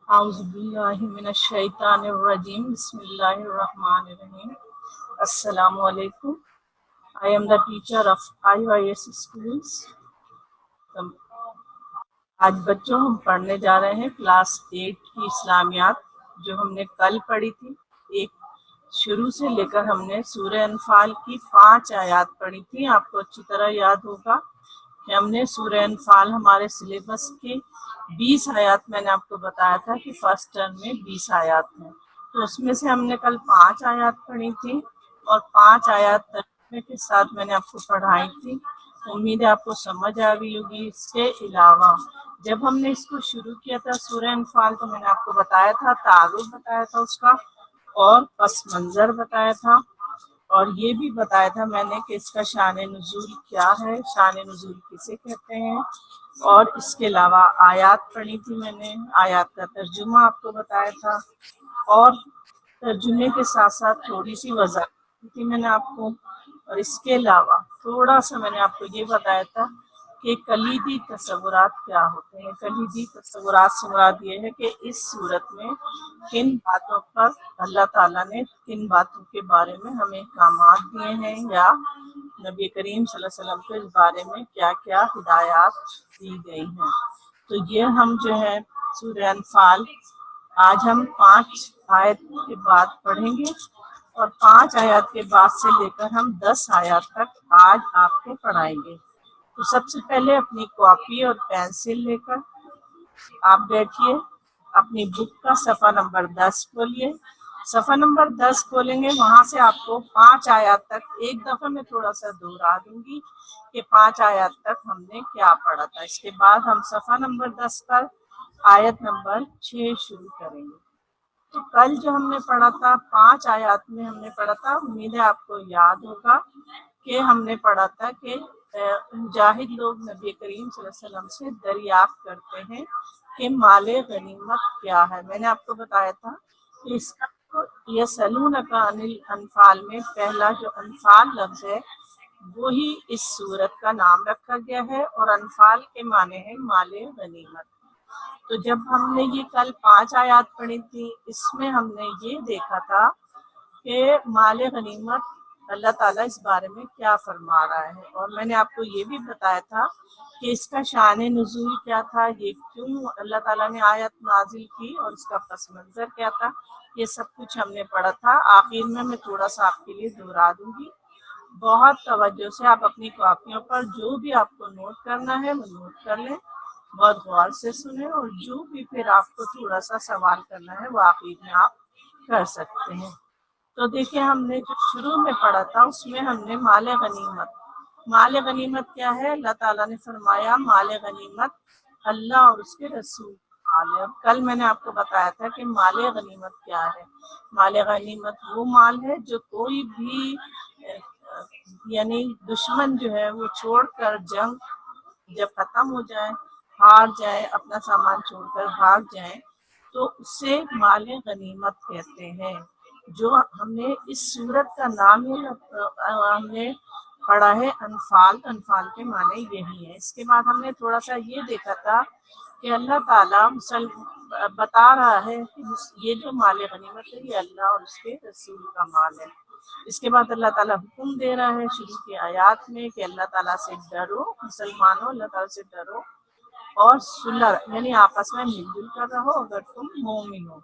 اعوذ باللہ من الشیطان الرجیم بسم اللہ الرحمن الرحیم السلام علیکم. I am the teacher of IYS schools. آج بچوں ہم پڑھنے جا رہے ہیں کلاس 8 کی اسلامیات جو ہم نے کل پڑھی تھی. ایک شروع سے لے کر ہم نے سورہ انفال کی 5 آیات پڑھی تھی. آپ کو اچھی طرح یاد ہوگا کہ ہم نے سورہ انفال ہمارے سلیبس کی 20 آیات میں نے آپ کو بتایا تھا کہ فرسٹ ٹرم میں 20 آیات ہیں، تو اس میں سے ہم نے کل 5 آیات پڑھی تھی اور 5 آیات ترجمے کے ساتھ میں نے آپ کو پڑھائی تھی. امید ہے آپ کو سمجھ آ گئی ہوگی. اس کے علاوہ جب ہم نے اس کو شروع کیا تھا سورہ انفال تو میں نے آپ کو بتایا تھا، تعارف بتایا تھا اس کا اور پس منظر بتایا تھا، اور یہ بھی بتایا تھا میں نے کہ اس کا شان نزول کیا ہے، شان نزول کسے کہتے ہیں، اور اس کے علاوہ آیات پڑھی تھی میں نے، آیات کا ترجمہ آپ کو بتایا تھا، اور ترجمے کے ساتھ ساتھ تھوڑی سی وضاحت تھی میں نے آپ کو. اور اس کے علاوہ تھوڑا سا میں نے آپ کو یہ بتایا تھا کہ کلیدی تصورات کیا ہوتے ہیں. کلیدی تصورات سے مراد یہ ہے کہ اس صورت میں کن باتوں پر اللہ تعالیٰ نے کن باتوں کے بارے میں ہمیں احکامات دیے ہیں، یا نبی کریم صلی اللہ علیہ وسلم کو اس بارے میں کیا کیا ہدایات دی گئی ہیں. تو یہ ہم جو ہے سورہ انفال آج ہم 5 آیت کے بعد پڑھیں گے، اور 5 آیات کے بعد سے لے کر ہم 10 آیات تک آج آپ کو پڑھائیں گے. تو سب سے پہلے اپنی کاپی اور پینسل لے کر آپ بیٹھیے، اپنی بک کا صفحہ نمبر 10 کھولیے. صفحہ نمبر 10 کھولیں گے، وہاں سے آپ کو 5 آیات تک ایک دفعہ میں تھوڑا سا دہرا دوں گی کہ 5 آیات تک ہم نے کیا پڑھا تھا. اس کے بعد ہم صفحہ نمبر 10 پر آیت نمبر 6 شروع کریں گے. تو کل جو ہم نے پڑھا تھا 5 آیات میں ہم نے پڑھا تھا، امید ہے آپ کو یاد ہوگا کہ ہم نے پڑھا تھا کہ مجاہد لوگ نبی کریم صلی اللہ علیہ وسلم سے دریافت کرتے ہیں کہ مال غنیمت کیا ہے. میں نے آپ کو بتایا تھا کہ اس کا یسألونک عن الانفال میں پہلا جو انفال لفظ ہے وہی اس سورت کا نام رکھا گیا ہے، اور انفال کے معنی ہے مال غنیمت. تو جب ہم نے یہ کل 5 آیات پڑھی تھی، اس میں ہم نے یہ دیکھا تھا کہ مال غنیمت اللہ تعالیٰ اس بارے میں کیا فرما رہا ہے، اور میں نے آپ کو یہ بھی بتایا تھا کہ اس کا شان نزول کیا تھا، یہ کیوں اللہ تعالیٰ نے آیت نازل کی، اور اس کا پس منظر کیا تھا. یہ سب کچھ ہم نے پڑھا تھا. آخر میں تھوڑا سا آپ کے لیے دہرا دوں گی. بہت توجہ سے آپ اپنی کاپیوں پر جو بھی آپ کو نوٹ کرنا ہے وہ نوٹ کر لیں، بہت غور سے سنیں، اور جو بھی پھر آپ کو تھوڑا سا سوال کرنا ہے وہ آخر میں آپ کر سکتے ہیں. تو دیکھیں ہم نے جو شروع میں پڑھا تھا اس میں ہم نے مال غنیمت کیا ہے. اللہ تعالیٰ نے فرمایا مال غنیمت اللہ اور اس کے رسول مال ہے. کل میں نے آپ کو بتایا تھا کہ مال غنیمت کیا ہے. مال غنیمت وہ مال ہے جو کوئی بھی یعنی دشمن جو ہے وہ چھوڑ کر جنگ جب ختم ہو جائے، ہار جائے، اپنا سامان چھوڑ کر بھاگ جائیں تو اسے مال غنیمت کہتے ہیں. جو ہم نے اس صورت کا نام ہم نے پڑھا ہے انفال. انفال کے معنی یہی ہے. اس کے بعد ہم نے تھوڑا سا یہ دیکھا تھا کہ اللہ تعالیٰ بتا رہا ہے کہ یہ جو مال غنیمت ہے یہ اللہ اور اس کے رسول کا مال ہے. اس کے بعد اللہ تعالیٰ حکم دے رہا ہے شروع کی آیات میں کہ اللہ تعالیٰ سے ڈرو، مسلمانوں اللہ تعالیٰ سے ڈرو اور صلح یعنی آپس میں مل جل کر رہو اگر تم مومن ہو.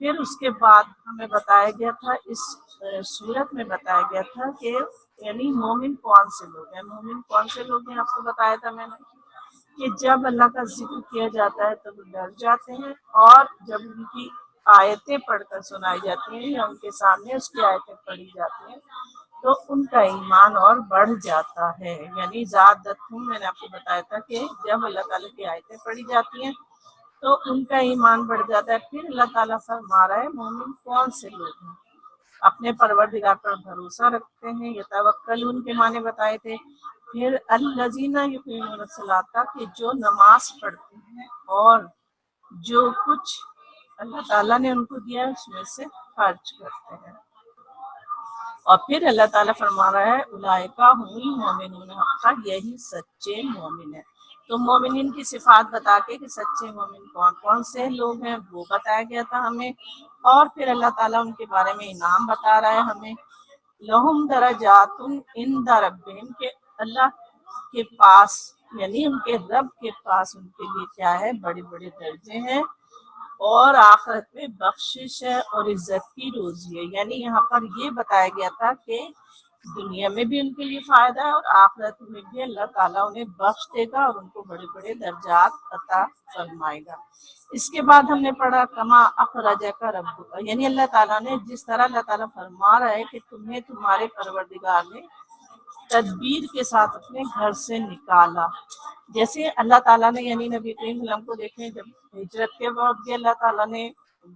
پھر اس کے بعد ہمیں بتایا گیا تھا، اس صورت میں بتایا گیا تھا کہ یعنی مومن کون سے لوگ ہیں. مومن کون سے لوگ ہیں آپ کو بتایا تھا میں نے کہ جب اللہ کا ذکر کیا جاتا ہے تو وہ ڈر جاتے ہیں، اور جب ان کی آیتیں پڑھ کر سنائی جاتی ہیں یا ان کے سامنے اس کی آیتیں پڑھی جاتی ہیں تو ان کا ایمان اور بڑھ جاتا ہے. یعنی زادتہم میں نے آپ کو بتایا تھا کہ جب اللہ تعالیٰ کی آیتیں پڑھی جاتی ہیں تو ان کا ایمان بڑھ جاتا ہے. پھر اللہ تعالیٰ فرما رہا ہے مومن کون سے لوگ ہیں، اپنے پروردگار پر بھروسہ رکھتے ہیں. یتوکلون کے معنی بتائے تھے. پھر الذین یقیمون الصلاۃ کہ جو نماز پڑھتے ہیں اور جو کچھ اللہ تعالیٰ نے ان کو دیا ہے اس میں سے خرچ کرتے ہیں. اور پھر اللہ تعالیٰ فرما رہا ہے اولئک ھم المؤمنون حقا، یہی سچے مومن ہیں. تو مومنین کی صفات بتا کے کہ سچے مومن کون کون سے لوگ ہیں وہ بتایا گیا تھا ہمیں، اور پھر اللہ تعالیٰ ان کے بارے میں انعام بتا رہا ہے ہمیں، لہم درجات عند ربہم، کہ اللہ کے پاس یعنی ان کے رب کے پاس ان کے لیے کیا ہے، بڑے بڑے درجے ہیں، اور آخرت میں بخشش ہے اور عزت کی روزی ہے۔ یعنی یہاں پر یہ بتایا گیا تھا کہ دنیا میں بھی ان کے لیے فائدہ ہے اور آخرت میں بھی اللہ تعالیٰ انہیں بخش دے گا اور ان کو بڑے بڑے درجات عطا فرمائے گا۔ اس کے بعد ہم نے پڑھا کما اخرجک ربک، یعنی اللہ تعالیٰ نے جس طرح اللہ تعالیٰ فرما رہا ہے کہ تمہیں تمہارے پروردگار نے تدبیر کے ساتھ اپنے گھر سے نکالا، جیسے اللہ تعالیٰ نے یعنی نبی کریم صلی اللہ علیہ وسلم کو دیکھیں جب ہجرت کے بعد بھی اللہ تعالیٰ نے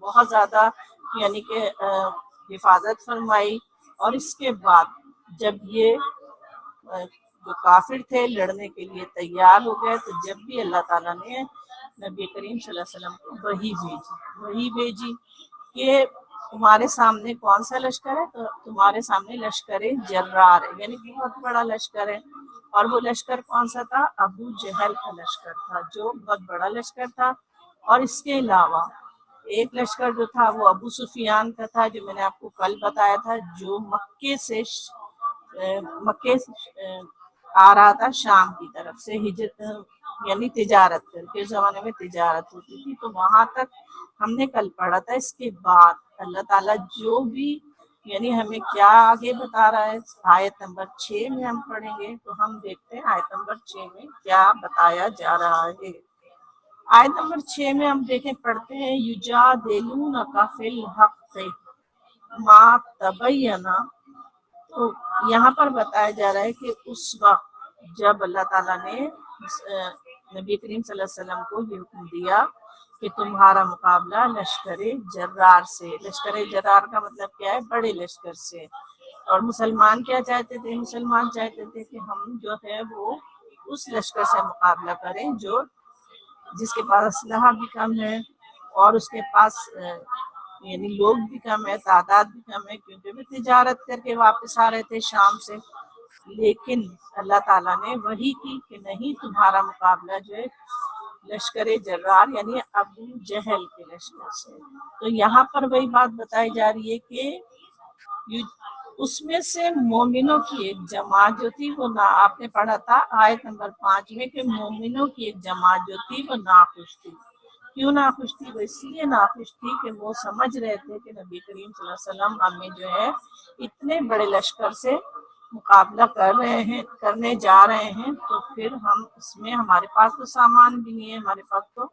بہت زیادہ یعنی کہ حفاظت فرمائی، اور اس کے بعد جب یہ جو کافر تھے لڑنے کے لیے تیار ہو گئے، تو جب بھی اللہ تعالیٰ نے نبی کریم صلی اللہ علیہ وسلم کو وہی بھیجی کہ تمہارے سامنے کون سا لشکر ہے، تو تمہارے سامنے لشکر جرار ہے، یعنی بہت بڑا لشکر ہے۔ اور وہ لشکر کون سا تھا؟ ابو جہل کا لشکر تھا، جو بہت بڑا لشکر تھا۔ اور اس کے علاوہ ایک لشکر جو تھا وہ ابو سفیان کا تھا، جو میں نے آپ کو کل بتایا تھا، جو مکے سے آ رہا تھا شام کی طرف سے، ہجرت یعنی تجارت کر کے، اس زمانے میں تجارت ہوتی تھی، تو وہاں تک ہم نے کل پڑھا تھا۔ اس کے بعد اللہ تعالیٰ جو بھی یعنی ہمیں کیا آگے بتا رہا ہے، آیت نمبر 6 میں ہم پڑھیں گے، تو ہم دیکھتے ہیں آیت نمبر 6 میں کیا بتایا جا رہا ہے۔ آیت نمبر 6 میں ہم دیکھیں پڑھتے ہیں یجادلونک فی الحق ما تبین، تو یہاں پر بتایا جا رہا ہے کہ اس وقت جب اللہ تعالیٰ نے نبی کریم صلی اللہ علیہ وسلم کو یہ حکم دیا کہ تمہارا مقابلہ لشکر جرار سے، لشکر جرار کا مطلب کیا ہے؟ بڑے لشکر سے۔ اور مسلمان کیا چاہتے تھے؟ مسلمان چاہتے تھے کہ ہم جو ہے وہ اس لشکر سے مقابلہ کریں جس کے پاس اسلحہ بھی کم ہے اور اس کے پاس یعنی لوگ بھی کم ہے، تعداد بھی کم ہے، کیونکہ وہ تجارت کر کے واپس آ رہے تھے شام سے۔ لیکن اللہ تعالیٰ نے وحی کی کہ نہیں، تمہارا مقابلہ جو ہے لشکر جرار یعنی ابو جہل کے لشکر سے۔ تو یہاں پر وہی بات بتائی جا رہی ہے کہ اس میں سے مومنوں کی ایک جماعت جو تھی وہ آپ نے پڑھا تھا آیت نمبر 5 میں کہ مومنوں کی ایک جماعت جو تھی وہ ناخوش تھی۔ کیوں ناخوش تھی؟ وہ اس لیے ناخوش تھی کہ وہ سمجھ رہے تھے کہ نبی کریم صلی اللہ علیہ وسلم ہمیں جو ہے اتنے بڑے لشکر سے مقابلہ کرنے جا رہے ہیں، تو پھر ہم اس میں ہمارے پاس تو سامان بھی نہیں ہے، ہمارے پاس تو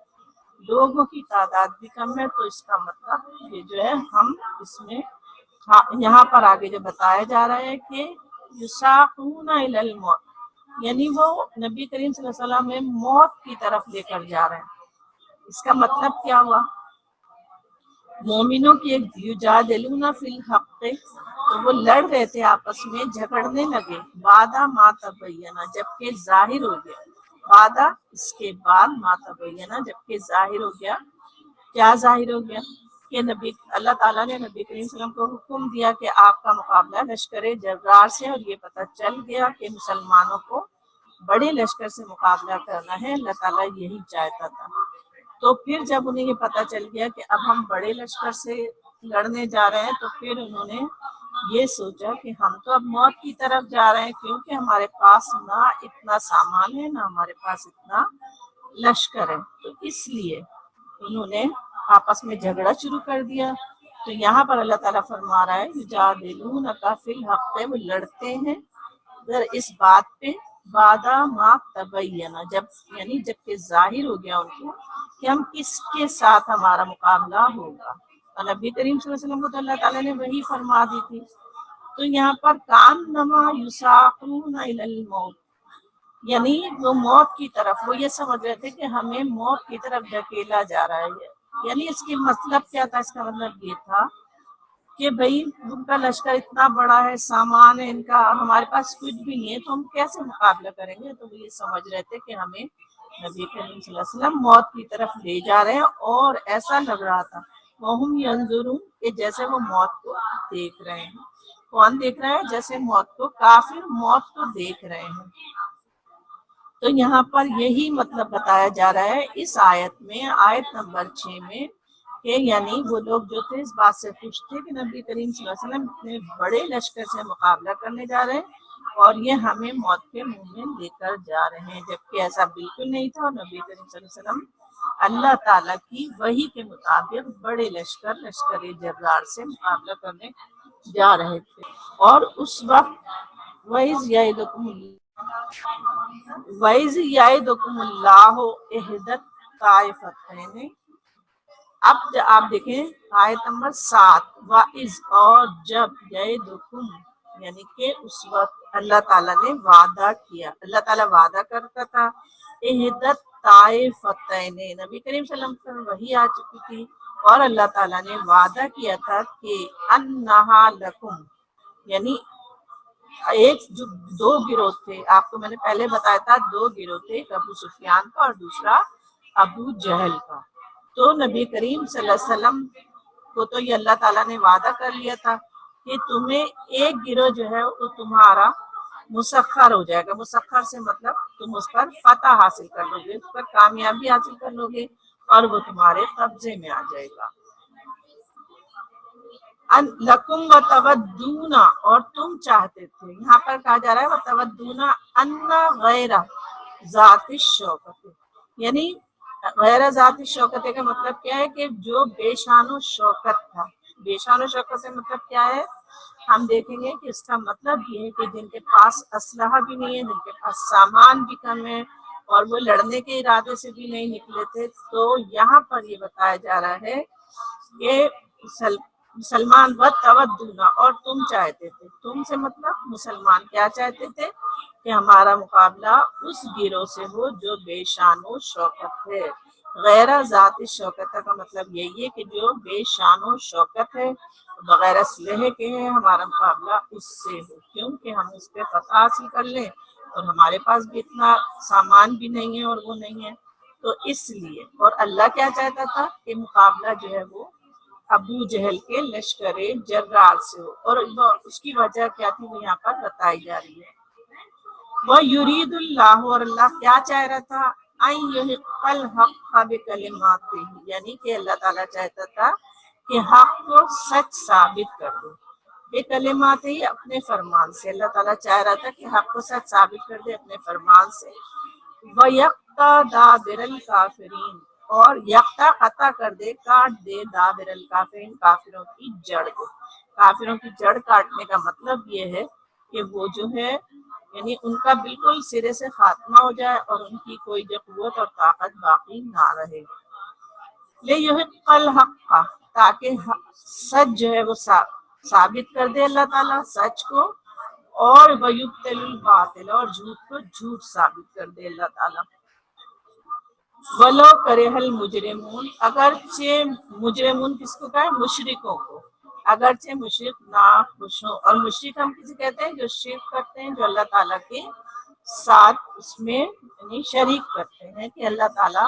لوگوں کی تعداد بھی کم ہے، تو اس کا مطلب یہ جو ہے ہم اس میں یہاں پر آگے جو بتایا جا رہا ہے کہ یساقون الی الموت، یعنی وہ نبی کریم صلی اللہ علیہ وسلم میں موت کی طرف لے کر جا رہے ہیں۔ اس کا مطلب کیا ہوا؟ مومنوں کی ایک یجادلون فی الحق، تو وہ لڑ رہے تھے آپس میں، جھگڑنے لگے، بعد ما تبینہ، جبکہ ظاہر ہو گیا، بعد اس کے بعد ما تبینہ، جبکہ ظاہر ہو گیا۔ کیا ظاہر ہو گیا؟ کہ اللہ تعالیٰ نے نبی کریم صلی اللہ علیہ وسلم کو حکم دیا کہ آپ کا مقابلہ لشکر جرار سے، اور یہ پتہ چل گیا کہ مسلمانوں کو بڑے لشکر سے مقابلہ کرنا ہے، اللہ تعالیٰ یہی چاہتا تھا۔ تو پھر جب انہیں یہ پتہ چل گیا کہ اب ہم بڑے لشکر سے لڑنے جا رہے ہیں، تو پھر انہوں نے یہ سوچا کہ ہم تو اب موت کی طرف جا رہے ہیں، کیونکہ ہمارے پاس نہ اتنا سامان ہے، نہ ہمارے پاس اتنا لشکر ہے، تو اس لیے انہوں نے آپس میں جھگڑا شروع کر دیا۔ تو یہاں پر اللہ تعالیٰ فرما رہا ہے یجادلونک فی الحق، وہ لڑتے ہیں اس بات پہ بعد ما تبینہ، یعنی جب کہ ظاہر ہو گیا ان کو کہ ہم کس کے ساتھ ہمارا مقابلہ ہوگا، اور نبی کریم صلی اللہ علیہ وسلم کو تو اللہ تعالیٰ نے وہی فرما دی تھی۔ تو یہاں پر کانما یساقون الی الموت، یعنی وہ موت کی طرف، وہ یہ سمجھ رہے تھے کہ ہمیں موت کی طرف دھکیلا جا رہا ہے۔ یعنی اس کی مطلب کیا تھا؟ اس کا مطلب یہ تھا کہ بھئی ان کا لشکر اتنا بڑا ہے، سامان ہے ان کا، ہمارے پاس کچھ بھی نہیں ہے، تو ہم کیسے مقابلہ کریں گے؟ تو وہ یہ سمجھ رہے تھے کہ ہمیں نبی کریم صلی اللہ علیہ وسلم موت کی طرف لے جا رہے ہیں، اور ایسا لگ رہا تھا وَهُمْ يَنْظُرُونَ کہ جیسے وہ موت کو دیکھ رہے ہیں۔ کون دیکھ رہے ہیں؟ جیسے موت کو، کافر موت کو دیکھ رہے ہیں۔ تو یہاں پر یہی مطلب بتایا جا رہا ہے اس آیت میں، آیت نمبر 6 میں، کہ یعنی وہ لوگ جو تھے اس بات سے خوش تھے کہ نبی کریم صلی اللہ علیہ وسلم اتنے بڑے لشکر سے مقابلہ کرنے جا رہے ہیں اور یہ ہمیں موت کے منہ میں لے کر جا رہے ہیں، جبکہ ایسا بالکل نہیں تھا۔ اور نبی کریم صلی اللہ علیہ وسلم اللہ تعالیٰ کی وحی کے مطابق بڑے لشکر جرار سے مقابلہ کرنے جا رہے تھے۔ اور اس وقت وَإِذْ يَعِدُكُمُ اللَّهُ إِحْدَى الطَّائِفَتَيْنِ۔ اب آپ دیکھیں آیت نمبر 7، وَإِذْ، اور جب، يَعِدُكُمْ یعنی کہ اس وقت اللہ تعالیٰ نے وعدہ کیا، اللہ تعالیٰ وعدہ کرتا تھا، إِحْدَى الطَّائِفَتَيْنِ، نبی کریم صلی اللہ علیہ وسلم وحی آ چکی تھی اور اللہ تعالیٰ نے وعدہ کیا تھا کہ أَنَّهَا لَكُمْ، یعنی ایک جو دو گروہ تھے، آپ کو میں نے پہلے بتایا تھا دو گروہ تھے، ایک ابو سفیان کا اور دوسرا ابو جہل کا۔ تو نبی کریم صلی اللہ علیہ وسلم کو تو یہ اللہ تعالیٰ نے وعدہ کر لیا تھا کہ تمہیں ایک گروہ جو ہے وہ تمہارا مسخر ہو جائے گا۔ مسخر سے مطلب تم اس پر فتح حاصل کر لو گے، اس پر کامیابی حاصل کر لو گے اور وہ تمہارے قبضے میں آ جائے گا۔ لکم وتودون، اور تم چاہتے تھے، یہاں پر کہا جا رہا ہے وتودون ان غیر ذات الشوکت، یعنی غیر ذات الشوکت کا مطلب کیا ہے کہ جو بے شان و شوکت تھا۔ بے شان و شوکت سے مطلب کیا ہے، ہم دیکھیں گے کہ اس کا مطلب یہ ہے کہ جن کے پاس اسلحہ بھی نہیں ہے، جن کے پاس سامان بھی کم ہے اور وہ لڑنے کے ارادے سے بھی نہیں نکلے تھے۔ تو یہاں پر یہ بتایا جا رہا ہے کہ مسلمان وتودون، اور تم چاہتے تھے، تم سے مطلب مسلمان کیا چاہتے تھے کہ ہمارا مقابلہ اس گروہ سے ہو جو بے شان و شوکت ہے۔ غیر ذات شوکت کا مطلب یہی ہے کہ جو بے شان و شوکت ہے، بغیر اسلحے کے ہے، ہمارا مقابلہ اس سے ہو، کیونکہ ہم اس پہ فتح حاصل کر لیں اور ہمارے پاس بھی اتنا سامان بھی نہیں ہے اور وہ نہیں ہے، تو اس لیے۔ اور اللہ کیا چاہتا تھا کہ مقابلہ جو ہے وہ ابو جہل کے لشکر جرار سے ہو، اور اس کی وجہ کیا تھی وہ یہاں پر بتائی جا رہی ہے۔ وہ یرید اللہ، اور اللہ کیا چاہ رہا تھا، ان یحق الحق بکلماتہ، یعنی کہ اللہ تعالیٰ چاہتا تھا کہ حق کو سچ ثابت کر دو، بکلمات ہی اپنے فرمان سے۔ اللہ تعالیٰ چاہ رہا تھا کہ حق کو سچ ثابت کر دے اپنے فرمان سے۔ وَيَقْطَعَ دَابِرَ الْكَافِرِينَ، اور یقطع قطع کر دے، کاٹ دے، دابر الکافرین، کافروں کی جڑ کو۔ کافروں کی جڑ کاٹنے کا مطلب یہ ہے کہ وہ جو ہے یعنی ان کا بالکل سرے سے خاتمہ ہو جائے اور ان کی کوئی جو قوت اور طاقت باقی نہ رہے۔ لِيُحِقَّ الْحَقَّ، تاکہ سچ جو ہے وہ ثابت کر دے اللہ تعالیٰ سچ کو، اور وَيُبْطِلُ الْبَاطِلَ، اور جھوٹ کو جھوٹ ثابت کر دے اللہ تعالیٰ۔ وَلَوْ كَرِهَ الْمُجْرِمُونَ، اگرچہ مجرمون کس کو کہے، مشرکوں کو، اگرچہ مشرک نہ خوش ہوں۔ اور مشرک ہم کسی کہتے ہیں جو شرک کرتے ہیں، جو اللہ تعالیٰ کے ساتھ اس میں یعنی شریک کرتے ہیں کہ اللہ تعالیٰ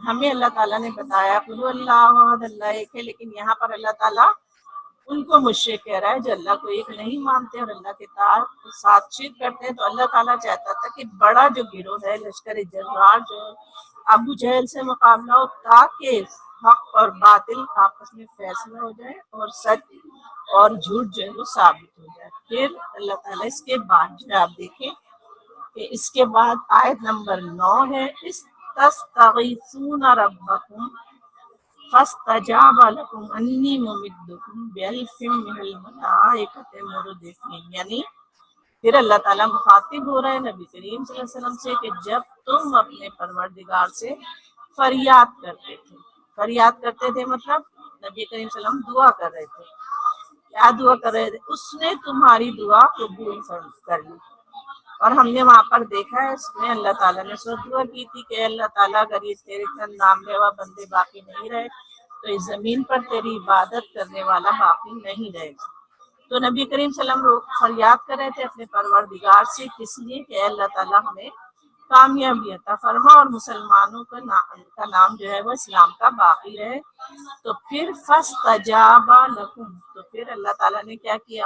ہمیں اللہ تعالیٰ نے بتایا قل اللہ احد، اللہ ایک ہے، لیکن یہاں پر اللہ تعالیٰ ان کو مشرک کہہ رہا ہے جو اللہ کو ایک نہیں مانتے اور اللہ کے ساتھ شرک کرتے ہیں۔ تو اللہ تعالیٰ چاہتا تھا کہ بڑا جو گروہ ہے لشکر جرار جو ابو جہل سے مقابلہ ہو، تاکہ حق اور باطل آپس میں فیصلہ ہو جائے اور سچ اور جھوٹ جو ہے وہ ثابت ہو جائے۔ پھر اللہ تعالیٰ اس کے بعد جو ہے آپ دیکھیں کہ اس کے بعد آیت نمبر 9 ہے، استغیثون ربکم فاستجاب لکم انی ممدکم بألف من الملائکۃ مردفین، یعنی پھر اللہ تعالیٰ مخاطب ہو رہا ہے نبی کریم صلی اللہ علیہ وسلم سے کہ جب تم اپنے پروردگار سے فریاد کرتے تھے، فریاد کرتے تھے مطلب نبی کریم صلی اللہ علیہ وسلم دعا کر رہے تھے، کیا دعا کر رہے تھے، اس نے تمہاری دعا قبول کر لی۔ اور ہم نے وہاں پر دیکھا ہے اس میں اللہ تعالیٰ نے دعا کی تھی کہ اللہ تعالیٰ اگر یہ تیرے چند نام لیوا بندے باقی نہیں رہے تو اس زمین پر تیری عبادت کرنے والا باقی نہیں رہے گا۔ تو نبی کریم صلی اللہ علیہ وسلم فریاد کر رہے تھے اپنے پروردگار سے، کس لیے کہ اللہ تعالیٰ ہمیں کامیابی عطا فرما اور مسلمانوں کا نام جو ہے وہ اسلام کا باقی رہے۔ تو پھر فاستجاب لکم، تو پھر اللہ تعالیٰ نے کیا کیا،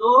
2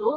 2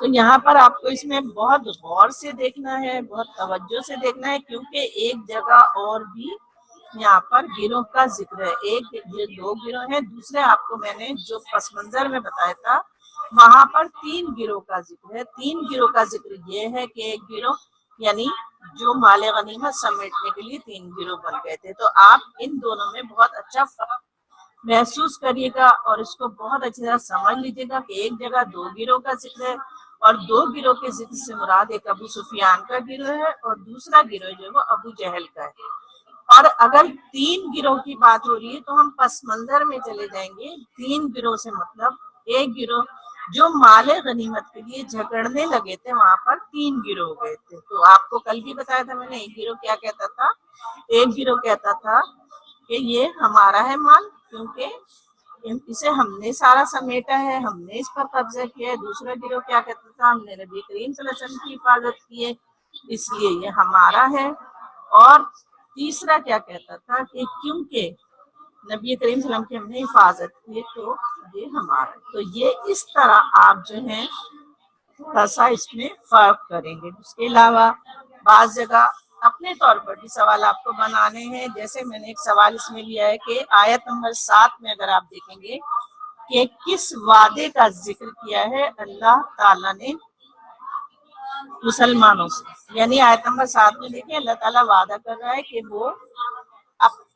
تو یہاں پر آپ کو اس میں بہت غور سے دیکھنا ہے، بہت توجہ سے دیکھنا ہے، کیونکہ ایک جگہ اور بھی یہاں پر گروہ کا ذکر ہے، ایک یہ 2 گروہ ہیں، دوسرے آپ کو میں نے جو پس منظر میں بتایا تھا وہاں پر 3 گروہ کا ذکر ہے۔ 3 گروہ کا ذکر یہ ہے کہ ایک گروہ یعنی جو مال غنیمت سمیٹنے کے لیے 3 گروہ بن گئے تھے، تو آپ ان دونوں میں بہت اچھا فرق محسوس کریے گا اور اس کو بہت اچھی طرح سمجھ لیجیے گا کہ ایک جگہ 2 گروہ کا ذکر ہے اور 2 گروہ کے ذکر سے مراد ایک ابو سفیان کا گروہ ہے اور دوسرا گروہ جو ہے وہ ابو جہل کا ہے۔ اور اگر 3 گروہ کی بات ہو رہی ہے تو ہم پس منظر میں چلے جائیں گے۔ 3 گروہ سے مطلب ایک گروہ جو مال غنیمت کے لیے جھگڑنے لگے تھے، وہاں پر 3 گروہ گئے تھے۔ تو آپ کو کل بھی بتایا تھا میں نے، ایک گروہ کیا کہتا تھا؟ ایک گروہ کہتا تھا کہ یہ ہمارا ہے مال، کیونکہ اسے ہم نے سارا سمیٹا ہے، ہم نے اس پر قبضہ کیا ہے۔ دوسرا گروہ کیا کہتا تھا؟ ہم نے نبی کریم صلی اللہ علیہ وسلم کی حفاظت کی ہے، اس لیے یہ ہمارا ہے۔ اور تیسرا کیا کہتا تھا کہ کیونکہ نبی کریم صلی اللہ علیہ وسلم کی ہم نے حفاظت کی تو یہ ہمارا ہے۔ تو یہ اس طرح آپ جو ہیں تھوڑا سا اس میں فرق کریں گے۔ اس کے علاوہ بعض جگہ اپنے طور پر بھی سوال آپ کو بنانے ہیں، جیسے میں نے ایک سوال اس میں لیا ہے کہ آیت نمبر 7 میں اگر آپ دیکھیں گے کہ کس وعدے کا ذکر کیا ہے اللہ تعالیٰ نے مسلمانوں سے، یعنی آیت نمبر 7 میں دیکھیں اللہ تعالیٰ وعدہ کر رہا ہے کہ وہ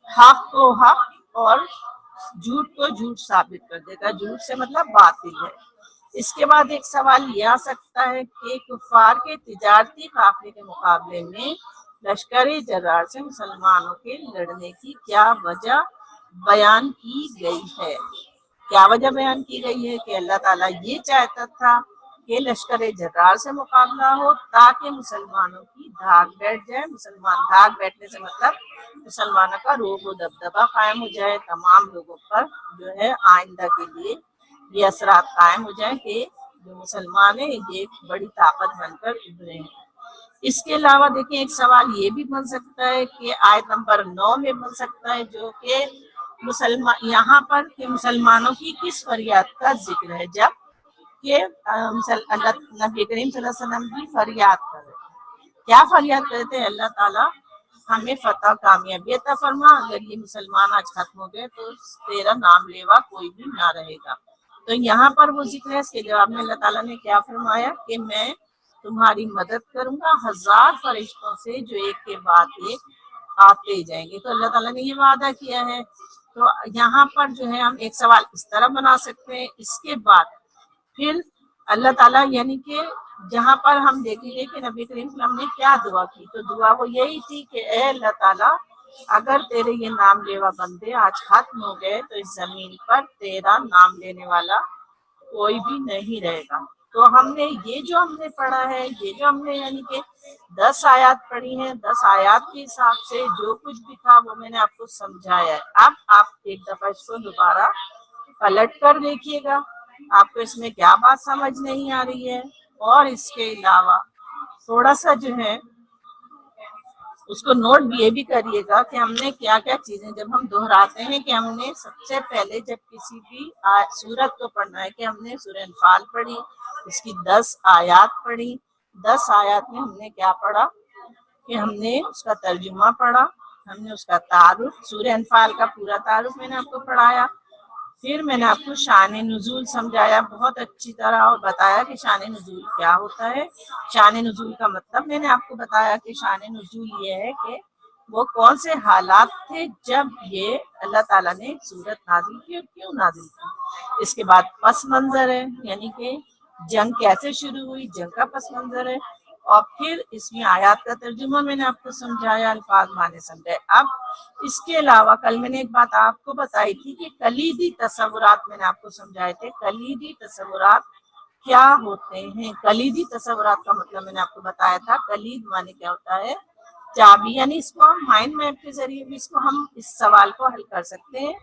حق کو حق اور جھوٹ کو جھوٹ ثابت کر دے گا۔ جھوٹ سے مطلب باطل ہے۔ اس کے بعد ایک سوال یہ آ سکتا ہے کہ کفار کے تجارتی قافلے کے مقابلے میں لشکر جرار سے مسلمانوں کے لڑنے کی کیا وجہ بیان کی گئی ہے؟ کیا وجہ بیان کی گئی ہے؟ کہ اللہ تعالیٰ یہ چاہتا تھا کہ لشکر جرار سے مقابلہ ہو تاکہ مسلمانوں کی دھاک بیٹھ جائے۔ مسلمان دھاک بیٹھنے سے مطلب مسلمانوں کا روب و دبدبہ قائم ہو جائے، تمام لوگوں پر جو ہے آئندہ کے لیے یہ اثرات قائم ہو جائیں کہ جو مسلمان ہیں یہ ایک بڑی طاقت بن کر ابھرے ہیں۔ اس کے علاوہ دیکھیں ایک سوال یہ بھی بن سکتا ہے کہ آیت نمبر 9 میں بن سکتا ہے جو کہ یہاں پر کہ مسلمانوں کی کس فریاد کا ذکر ہے، جب کہ نبی کریم صلی اللہ علیہ وسلم بھی فریاد کر رہے تھے۔ کیا فریاد کرتے تھے؟ اللہ تعالیٰ ہمیں فتح کامیابی عطا فرما، اگر یہ مسلمان آج ختم ہو گئے تو تیرا نام لیوا کوئی بھی نہ رہے گا۔ تو یہاں پر وہ ذکر ہے، اس کے جواب میں اللہ تعالیٰ نے کیا فرمایا کہ میں تمہاری مدد کروں گا 1000 فرشتوں سے جو ایک کے بعد ایک آتے جائیں گے۔ تو اللہ تعالیٰ نے یہ وعدہ کیا ہے۔ تو یہاں پر جو ہے ہم ایک سوال اس طرح بنا سکتے ہیں۔ اس کے بعد پھر اللہ تعالیٰ یعنی کہ جہاں پر ہم دیکھیں گے کہ نبی کریم صلی اللہ علیہ وسلم نے کیا دعا کی، تو دعا وہ یہی تھی کہ اے اللہ تعالیٰ اگر تیرے یہ نام لیوا بندے آج ختم ہو گئے تو اس زمین پر تیرا نام لینے والا کوئی بھی نہیں رہے گا۔ تو ہم نے یہ جو ہم نے پڑھا ہے، یہ جو ہم نے یعنی کہ 10 آیات پڑھی ہیں، 10 آیات کے حساب سے جو کچھ بھی تھا وہ میں نے آپ کو سمجھایا ہے۔ اب آپ ایک دفعہ اس کو دوبارہ پلٹ کر دیکھیے گا آپ کو اس میں کیا بات سمجھ نہیں آ رہی ہے، اور اس کے علاوہ تھوڑا سا جو ہے اس کو نوٹ یہ بھی کریے گا کہ ہم نے کیا کیا چیزیں جب ہم دہراتے ہیں کہ ہم نے سب سے پہلے جب کسی بھی سورت کو پڑھنا ہے کہ ہم نے سورہ انفال پڑھی، اس کی 10 آیات پڑھی۔ 10 آیات میں ہم نے کیا پڑھا کہ ہم نے اس کا ترجمہ پڑھا، ہم نے اس کا تعارف، سورہ انفال کا پورا تعارف میں نے آپ کو پڑھایا، پھر میں نے آپ کو شان نزول سمجھایا بہت اچھی طرح اور بتایا کہ شان نزول کیا ہوتا ہے۔ شان نزول کا مطلب میں نے آپ کو بتایا کہ شان نزول یہ ہے کہ وہ کون سے حالات تھے جب یہ اللہ تعالیٰ نے سورت نازل کی اور کیوں نازل کی۔ اس کے بعد پس منظر ہے، یعنی کہ جنگ کیسے شروع ہوئی، جنگ کا پس منظر ہے، اور پھر اس میں آیات کا ترجمہ میں نے آپ کو سمجھایا، الفاظ معنی سمجھائے۔ اب اس کے علاوہ کل میں نے ایک بات آپ کو بتائی تھی کہ کلیدی تصورات میں نے آپ کو سمجھائے تھے۔ کلیدی تصورات کیا ہوتے ہیں؟ کلیدی تصورات کا مطلب میں نے آپ کو بتایا تھا، کلید معنی کیا ہوتا ہے؟ چابی، یعنی اس کو ہم مائنڈ میپ کے ذریعے بھی اس کو ہم اس سوال کو حل کر سکتے ہیں۔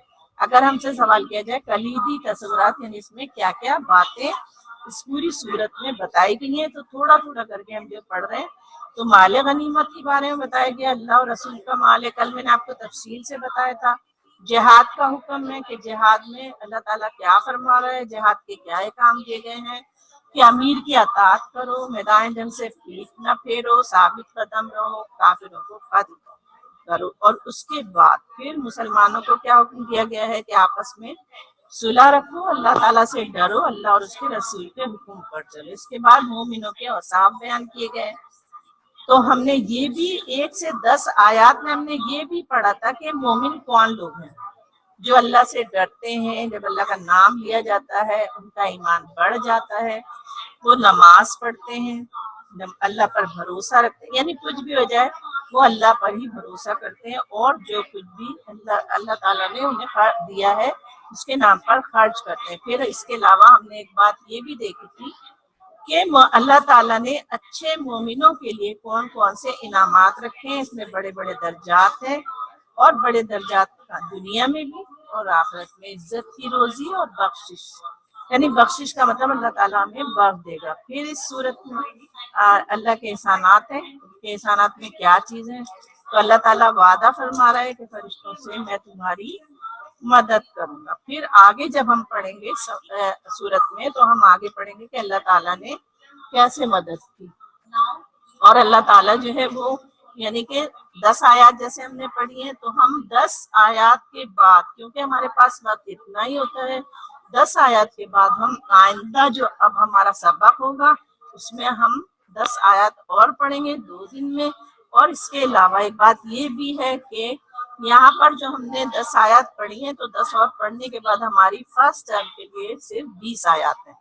اگر ہم سے سوال کیا جائے کلیدی تصورات یعنی اس میں کیا کیا باتیں اس پوری صورت میں بتائی گئی ہیں، تو تھوڑا تھوڑا کر کے ہم جو پڑھ رہے ہیں تو مال غنیمت کے بارے میں بتایا گیا، اللہ اور رسول کا مال ہے، کل میں نے آپ کو تفصیل سے بتایا تھا۔ جہاد کا حکم ہے کہ جہاد میں اللہ تعالیٰ کیا فرما رہا ہے، جہاد کے کیا احکام دیے گئے ہیں، کہ امیر کی اطاعت کرو، میدان جنگ سے پیٹ نہ پھیرو، ثابت قدم رہو، کافروں کو قتل کرو۔ اور اس کے بعد پھر مسلمانوں کو کیا حکم دیا گیا ہے کہ آپس میں صلح رکھو، اللہ تعالیٰ سے ڈرو، اللہ اور اس کے رسول کے حکم پر چلو۔ اس کے بعد مومنوں کے اوصاف بیان کیے گئے۔ تو ہم نے یہ بھی 1 سے 10 آیات میں ہم نے یہ بھی پڑھا تھا کہ مومن کون لوگ ہیں، جو اللہ سے ڈرتے ہیں، جب اللہ کا نام لیا جاتا ہے ان کا ایمان بڑھ جاتا ہے، وہ نماز پڑھتے ہیں، اللہ پر بھروسہ رکھتے ہیں، یعنی کچھ بھی ہو جائے وہ اللہ پر ہی بھروسہ کرتے ہیں، اور جو کچھ بھی اللہ تعالیٰ نے انہیں دیا ہے اس کے نام پر خرچ کرتے ہیں۔ پھر اس کے علاوہ ہم نے ایک بات یہ بھی دیکھی تھی کہ اللہ تعالیٰ نے اچھے مومنوں کے لیے کون کون سے انعامات رکھے ہیں، اس میں بڑے بڑے درجات ہیں، اور بڑے درجات کا دنیا میں بھی اور آخرت میں عزت کی روزی اور بخشش، یعنی بخشش کا مطلب اللہ تعالیٰ ہمیں بخش دے گا۔ پھر اس صورت میں اللہ کے احسانات ہیں، کے احسانات میں کیا چیزیں، تو اللہ تعالیٰ وعدہ فرما رہا ہے کہ فرشتوں سے میں تمہاری مدد کروں گا۔ پھر آگے جب ہم پڑھیں گے سورت میں تو ہم آگے پڑھیں گے کہ اللہ تعالیٰ نے کیسے مدد کی، اور اللہ تعالیٰ جو ہے وہ یعنی کہ 10 آیات جیسے ہم نے پڑھی ہیں، تو ہم 10 آیات کے بعد، کیونکہ ہمارے پاس وقت اتنا ہی ہوتا ہے، 10 آیات کے بعد ہم آئندہ جو اب ہمارا سبق ہوگا اس میں ہم 10 آیات اور پڑھیں گے 2 دن میں۔ اور اس کے علاوہ ایک بات یہ بھی ہے کہ یہاں پر جو ہم نے 10 آیات پڑھی ہیں تو 10 اور پڑھنے کے بعد ہماری فرسٹ ٹرم کے لیے صرف 20 آیات ہیں۔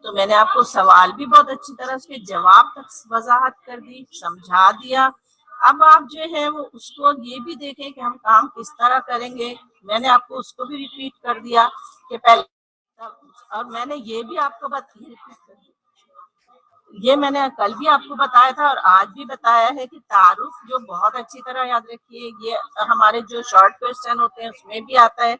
تو میں نے آپ کو سوال بھی بہت اچھی طرح اس کے جواب تک وضاحت کر دی، سمجھا دیا۔ اب آپ جو ہے وہ اس کو یہ بھی دیکھیں کہ ہم کام کس طرح کریں گے، میں نے آپ کو اس کو بھی ریپیٹ کر دیا کہ پہلے، اور میں نے یہ بھی آپ کو یہ میں نے کل بھی آپ کو بتایا تھا اور آج بھی بتایا ہے کہ تعارف جو بہت اچھی طرح یاد رکھیے، یہ ہمارے جو شارٹ کوسچن ہوتے ہیں اس میں بھی آتا ہے،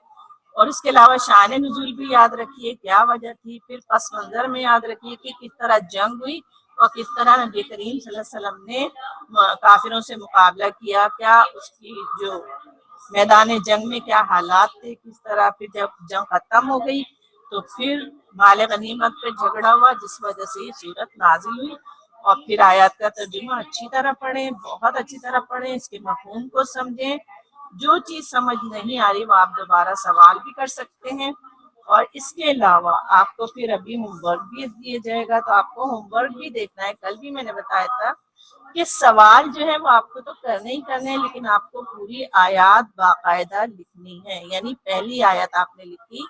اور اس کے علاوہ شان نزول بھی یاد رکھیے کیا وجہ تھی، پھر پس منظر میں یاد رکھیے کہ کس طرح جنگ ہوئی اور کس طرح نبی کریم صلی اللہ علیہ وسلم نے کافروں سے مقابلہ کیا، کیا اس کی جو میدان جنگ میں کیا حالات تھے، کس طرح پھر جب جنگ ختم ہو گئی تو پھر مال غنیمت پہ جھگڑا ہوا جس وجہ سے یہ صورت نازل ہوئی۔ اور پھر آیات کا ترجمہ اچھی طرح پڑھیں، بہت اچھی طرح پڑھیں، اس کے مفہوم کو سمجھیں، جو چیز سمجھ نہیں آ رہی وہ آپ دوبارہ سوال بھی کر سکتے ہیں۔ اور اس کے علاوہ آپ کو پھر ابھی ہوم ورک بھی دیا جائے گا، تو آپ کو ہوم ورک بھی دیکھنا ہے۔ کل بھی میں نے بتایا تھا کہ سوال جو ہے وہ آپ کو تو کرنے ہی کرنے ہیں، لیکن آپ کو پوری آیات باقاعدہ لکھنی ہے، یعنی پہلی آیت آپ نے لکھی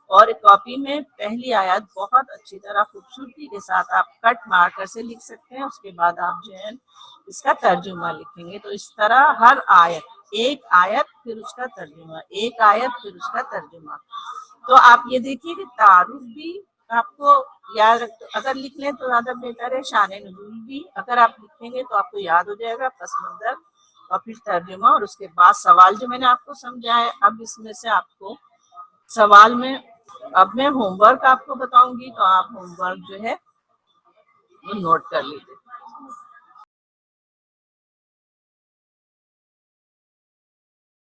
اور کاپی میں پہلی آیت بہت اچھی طرح خوبصورتی کے ساتھ آپ کٹ مارکر سے لکھ سکتے ہیں، اس کے بعد آپ جو ہے اس کا ترجمہ لکھیں گے۔ تو اس طرح ہر آیت، ایک آیت پھر اس کا ترجمہ، ایک آیت پھر اس کا ترجمہ۔ تو آپ یہ دیکھیے کہ تعارف بھی آپ کو یاد رکھ، اگر لکھ لیں تو زیادہ بہتر ہے، شان نزول بھی اگر آپ لکھیں گے تو آپ کو یاد ہو جائے گا، پس منظر اور پھر ترجمہ، اور اس کے بعد سوال جو میں نے آپ کو سمجھایا ہے۔ اب اس میں سے آپ کو سوال میں اب میں ہوم ورک آپ کو بتاؤں گی، تو آپ ہوم ورک جو ہے وہ نوٹ کر لیجیے۔